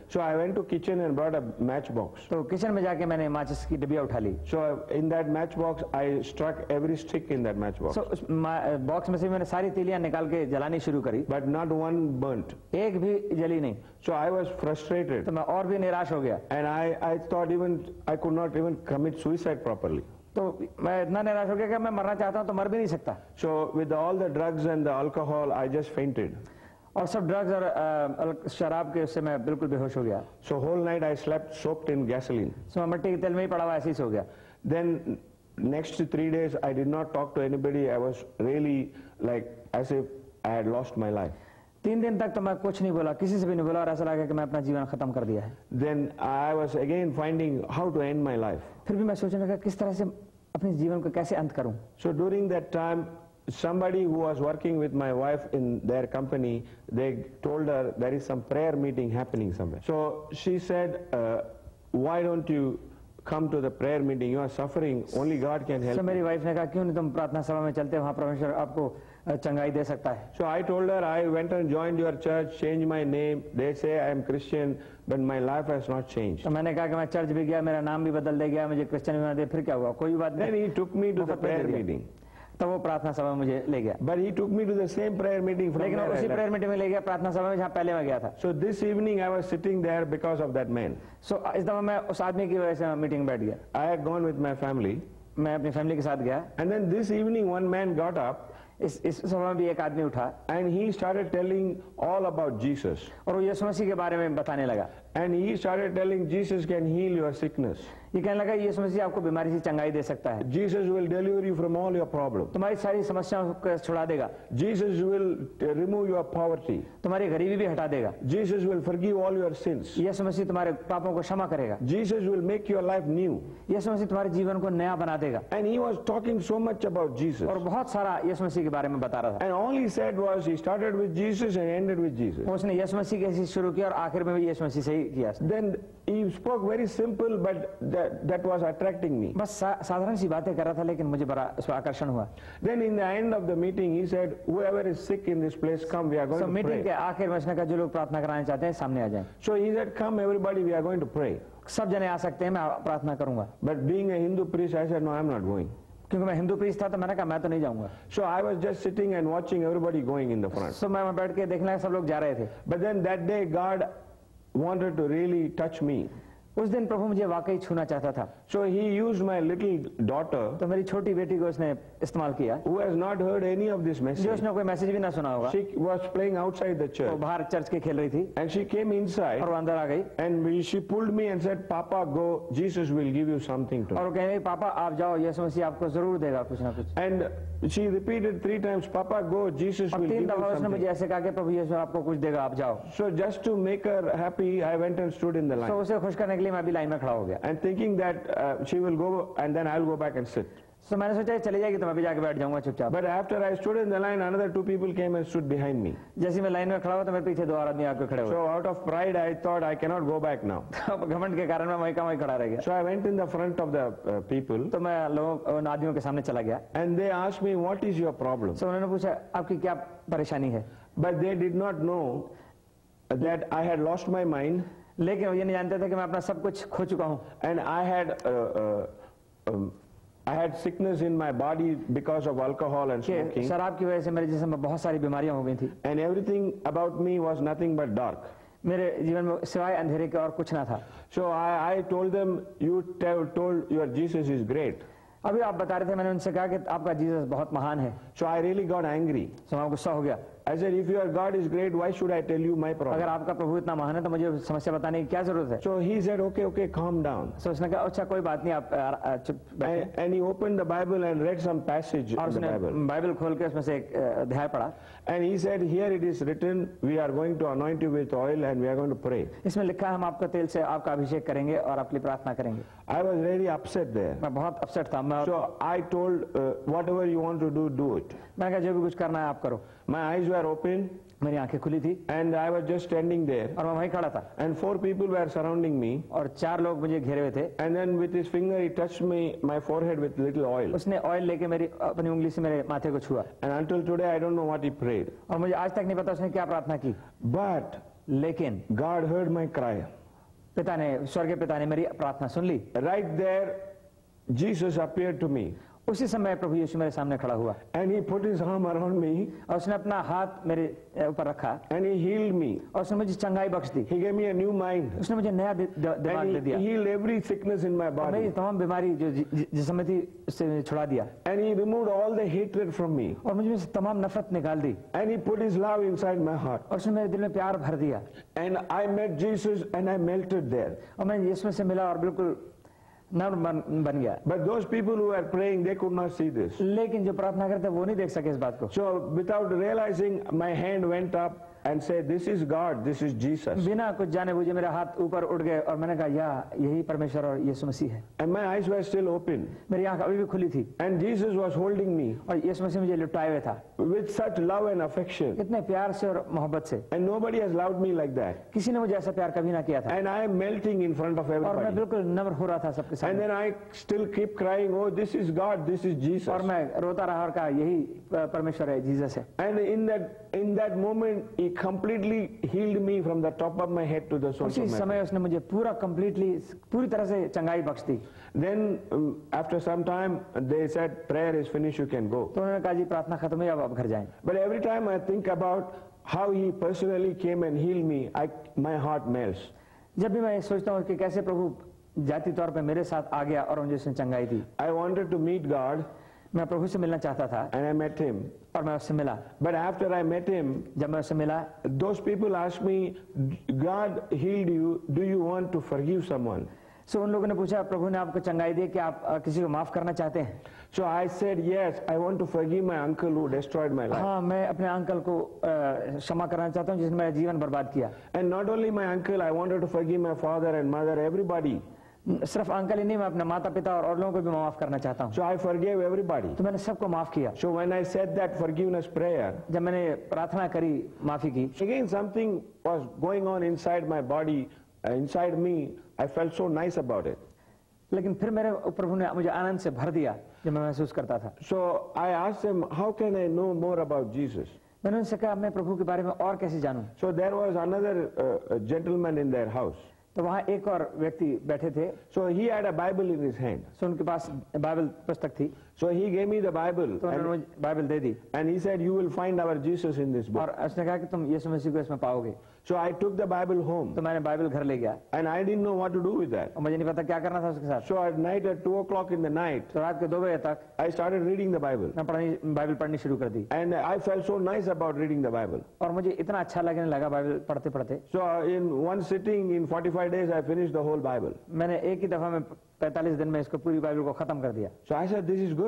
So I went to kitchen and brought a matchbox. तो kitchen में जाके मैंने माचिस की डिबिया उठा ली। So in that matchbox, I struck every stick in that matchbox. So उस बॉक्स में से मैंने सारी तीलियां निकाल के जलानी शुरू करी। But not one burnt. एक भी जली नहीं। So I was frustrated. तो मैं और भी निराश हो गया। And I thought even I could not even commit suicide properly. तो मैं इतना निराश हो गया कि मैं मरना चाहता हूँ तो मर भी नहीं सकता। So with all the drugs and the alcohol, I just fainted. और सब ड्रग्स और शराब के उससे मैं बिल्कुल बेहोश हो गया। So whole night I slept soaked in gasoline. So मैं मिट्टी के तेल में ही पड़ा हुआ ऐसे ही सो गया। Then next 3 days I did not talk to anybody. I was really like as if I had lost my life. 3 दिन तक तो मैं कुछ नहीं बोला, किसी से भी नहीं बोला और ऐसा लगा कि मैं अपना जीवन खत्म कर दिया है। Then I was again finding how to end my life. फिर भी मैं सोचने लगा किस तरह से अपने जीवन को कैसे अंत करूं। So during that time, somebody who was working with my wife in their company, they told her there is some prayer meeting happening somewhere. So she said, why don't you come to the prayer meeting? You are suffering, only God can help. So मेरी wife ने कहा क्यों नहीं तुम प्रार्थना सभा में चलते, वहाँ परमेश्वर आपको चंगाई दे सकता है। So I told her I went and joined your church, changed my name. They say I am Christian, but my life has not changed. तो मैंने कहा कि मैं चर्च भी गया, मेरा नाम भी बदल दे गया, मुझे क्रिश्चियन बना दे, फिर क्या हुआ? कोई बात नहीं। Then he took me to the prayer meeting. तो वो प्रार्थना सभा में मुझे ले गया। But he took me to the same prayer meeting from लेकिन उसी prayer meeting में ले गया प्रार्थना सभा में जहाँ पहले मैं गया था। So this evening I was sitting there because of that man. So इस दफा मैं उस आदमी की वजह से मीटिंग बैठ गया। I had gone with my family. मैं अपनी फैमिली के साथ गया। And then this evening one man got up. इस सभा में भी एक आदमी उठा। And he started telling all about Jesus. और वो यीशु मसीह के बारे में बताने लगा। And he started telling Jesus can heal your sickness. ये कहने लगा यीशु मसीह आपको बीमारी से चंगाई दे सकता है। Jesus will deliver you from all your problems. तुम्हारी सारी समस्याओं को छुड़ा देगा। Jesus will remove your poverty. तुम्हारी गरीबी भी हटा देगा। Jesus will forgive all your sins. यीशु मसीह तुम्हारे पापों को क्षमा करेगा। Jesus will make your life new. यीशु मसीह तुम्हारे जीवन को नया बना देगा। And he was talking so much about Jesus. और बहुत सारा यीशु मसीह के बारे में बता रहा था। And all he said was he started with Jesus and ended with Jesus. उसने यीशु मसीह के शुरू किया और आखिर में भी यीशु मसीह से ही किया। Then he spoke very simple, but that was attracting me. बस साधारण सी बातें कर रहा था लेकिन मुझे बड़ा इस पर आकर्षण हुआ। Then in the end of the meeting he said, whoever is sick in this place, come, we are going to pray. Meeting के आखिर में उसने कहा जो लोग प्रार्थना कराना चाहते हैं सामने आ जाएं। So he said, come everybody, we are going to pray. सब जने आ सकते हैं, मैं प्रार्थना करूंगा। But being a Hindu priest, I said, no, I am not going. क्योंकि मैं हिंदू प्रीस्ट था तो मैंने कहा मैं तो नहीं जाऊंगा। So I was just sitting and watching everybody going in the front. So मैं बैठ के देखने लगा सब लोग जा रहे थे। But then that day God wanted to really touch me. उस दिन प्रभु मुझे वाकई छूना चाहता था। So he used my little daughter, तो मेरी छोटी बेटी को उसने इस्तेमाल किया, who has not heard any of this message. जो उसने कोई मैसेज भी ना सुना होगा। She was playing outside the वो church. बाहर चर्च के खेल रही थी। And she came inside. और वो अंदर आ गई। And she pulled me and said, Papa, go. Jesus will give you something to. और वो कह रही पापा आप जाओ, यीशु मसीह आपको जरूर देगा कुछ ना कुछ। And she repeated 3 times, Papa, go. Jesus will give you उसने something. मुझे ऐसे कहा कि प्रभु यीशु आपको कुछ देगा, आप जाओ। So just to make her happy, I went and stood in the line. तो उसे खुश करने के लिए मैं भी लाइन में खड़ा हो गया। And thinking that she will go and then I'll go back and sit. So मैंने सोचा चली जाएगी तो मैं भी जाके बैठ जाऊंगा चुपचाप। But after I stood in the line, another 2 people came and stood behind me. जैसे मैं लाइन में खड़ा हुआ तो मेरे पीछे 2 और आदमी आके खड़े हुए। So out of pride, I thought I cannot go back now. घमंड के कारण मैं वहीं का वहीं खड़ा रह गया। So I went in the front of the people. तो मैं लोगों उन आदमियों के सामने चला गया। And they asked me, what is your problem? So उन्होंने पूछा आपकी क्या परेशानी है? But they did not know that I had lost my mind. लेकिन वो ये नहीं जानते थे कि मैं अपना सब कुछ खो चुका हूँ। And I had sickness in my body because of alcohol and smoking. शराब की वजह से मेरे जिस्म में बहुत सारी बीमारियां हो गई थी। And everything about me was nothing but dark. मेरे जीवन में सिवाय अंधेरे के और कुछ ना था। So I told them, you told your Jesus is great. अभी आप बता रहे थे, मैंने उनसे कहा कि आपका जीसस बहुत महान है। So I really got angry. So मैं गुस्सा हो गया। I said, if your God is great, why should I tell you my problem? अगर आपका प्रभु इतना महान है तो मुझे समस्या बताने की क्या जरूरत है? So he said, okay, calm down. So उसने कहा अच्छा कोई बात नहीं, आप चुप बैठे। And he opened the Bible and read some passage in the Bible. Bible खोल के उसमें से एक अध्याय पढ़ा। And he said, here it is written, we are going to anoint you with oil and we are going to pray. इसमें लिखा है हम आपको तेल से आपका अभिषेक करेंगे और आपके लिए प्रार्थना करेंगे। I was very upset there. मैं बहुत अपसेट था। So I told, whatever you want to do it. मैंने कहा जो भी कुछ करना है आप करो। My eyes were open. मेरी आंखें खुली थी। And I was just standing there. और मैं वहीं खड़ा था। And 4 people were surrounding me. और 4 लोग मुझे घेरे हुए थे। And then with his finger he touched my forehead with little oil. उसने ऑयल लेके मेरी अपनी उंगली से मेरे माथे को छुआ। And until today I don't know what he prayed. और मुझे आज तक नहीं पता उसने क्या प्रार्थना की। But लेकिन God heard my cry. स्वर्गीय पिता ने मेरी प्रार्थना सुन ली। Right there, Jesus appeared to me. उसी समय प्रभु यीशु मेरे सामने खड़ा हुआ And he put his arm around me और उसने अपना हाथ मेरे ऊपर रखा and he healed me. और उसने मुझे चंगाई बख्श दी। He gave me a new mind. उसने मुझे नया दिमाग दे And दिया। he healed every sickness in my और मेरी body. तमाम बीमारी जो जिसमें थी उससे छुड़ा दिया And he removed all the hatred from me. और मुझे से तमाम नफरत निकाल दी And he put his love inside my heart. और उसने मेरे दिल में प्यार भर दिया। And I met Jesus and I melted there. और मैं यीशु से मिला और बिल्कुल नर्म बन गया। But those people who were praying, they could not see this. लेकिन जो प्रार्थना करते वो नहीं देख सके इस बात को। So without realizing, my hand went up and said, this is God, this is Jesus. बिना कुछ जाने बुझे मेरे हाथ ऊपर उठ गए और मैंने कहा यही परमेश्वर और यीशु मसीह है। And my eyes were still open. मेरी आंख अभी भी खुली थी And Jesus was holding me और यीशु मसीह मुझे लिपटाए हुए था with such love and affection. इतने प्यार से और मोहब्बत से। And nobody has loved me like that. किसी ने मुझे ऐसा प्यार कभी ना किया था And I am melting in front of और मैं everybody. बिल्कुल नम्र हो रहा था सबके And सामने then I still keep crying, oh, this is God, this is Jesus. और मैं रोता रहा और कहा यही परमेश्वर है, जीसस है। And in that moment, he completely healed me from the top of my head to the soles उसी of my समय feet. उसने मुझे पूरी तरह से चंगाई बख्श दी। Then after some time, they said, prayer is finished, you can go. तो उन्होंने कहा जी प्रार्थना खत्म है अब आप घर जाएं। But every time I think about how he personally came and healed me, my heart melts. जब भी मैं सोचता हूँ कि कैसे प्रभु जाति तौर पे मेरे साथ आ गया और मुझे उसने चंगाई दी। I wanted to meet God मैं प्रभु से मिलना चाहता था and I met him. और मैं उससे मिला। But after I met him, जब मैं उससे मिला those people asked me, God healed you, do you want to forgive someone? सो उन लोगों ने पूछा प्रभु ने आपको चंगाई दी कि आप किसी को माफ करना चाहते हैं? So I said, yes, I want to forgive my uncle who destroyed my life. हाँ, मैं अपने अंकल को क्षमा करना चाहता हूँ जिसने मेरा जीवन बर्बाद किया। And not only my uncle, I wanted to forgive my father and mother, everybody. सिर्फ अंकल ही नहीं, मैं अपने माता पिता और लोगों को भी माफ करना चाहता हूँ। So I forgave everybody. तो मैंने सबको माफ किया। So when I said that forgiveness prayer, जब मैंने प्रार्थना करी माफी की, again something was going on inside my body, inside me. I felt so nice about it. लेकिन फिर मेरे प्रभु ने मुझे आनंद से भर दिया जब मैं महसूस करता था। So I asked him, how can I know more about Jesus? मैंने उनसे कहा मैं प्रभु के बारे में और कैसे जानूं? So there was another gentleman in their house. तो वहाँ एक और व्यक्ति बैठे थे। So he had a Bible in his hand. सो उनके पास बाइबल पुस्तक थी। So he gave me the Bible तो उन्होंने मुझे Bible they the and he said, you will find our Jesus in this book. और उसने कहा कि तुम यीशु मसीह को इसमें पाओगे। So I took the Bible home तो मैंने बाइबल घर ले गया and I didn't know what to do with that. और मुझे नहीं पता क्या करना था उसके साथ। So at night at 2 o'clock in the night, तो रात के 2 बजे तक I started reading the Bible. मैं बाइबल पढ़नी शुरू कर दी And I felt so nice about reading the Bible. और मुझे इतना अच्छा लगने लगा बाइबल पढ़ते पढ़ते। So in one sitting, in 45 days, I finished the whole Bible. मैंने एक ही दफा में 45 दिन में इसको पूरी बाइबल को खत्म कर दिया। So I said, this is good.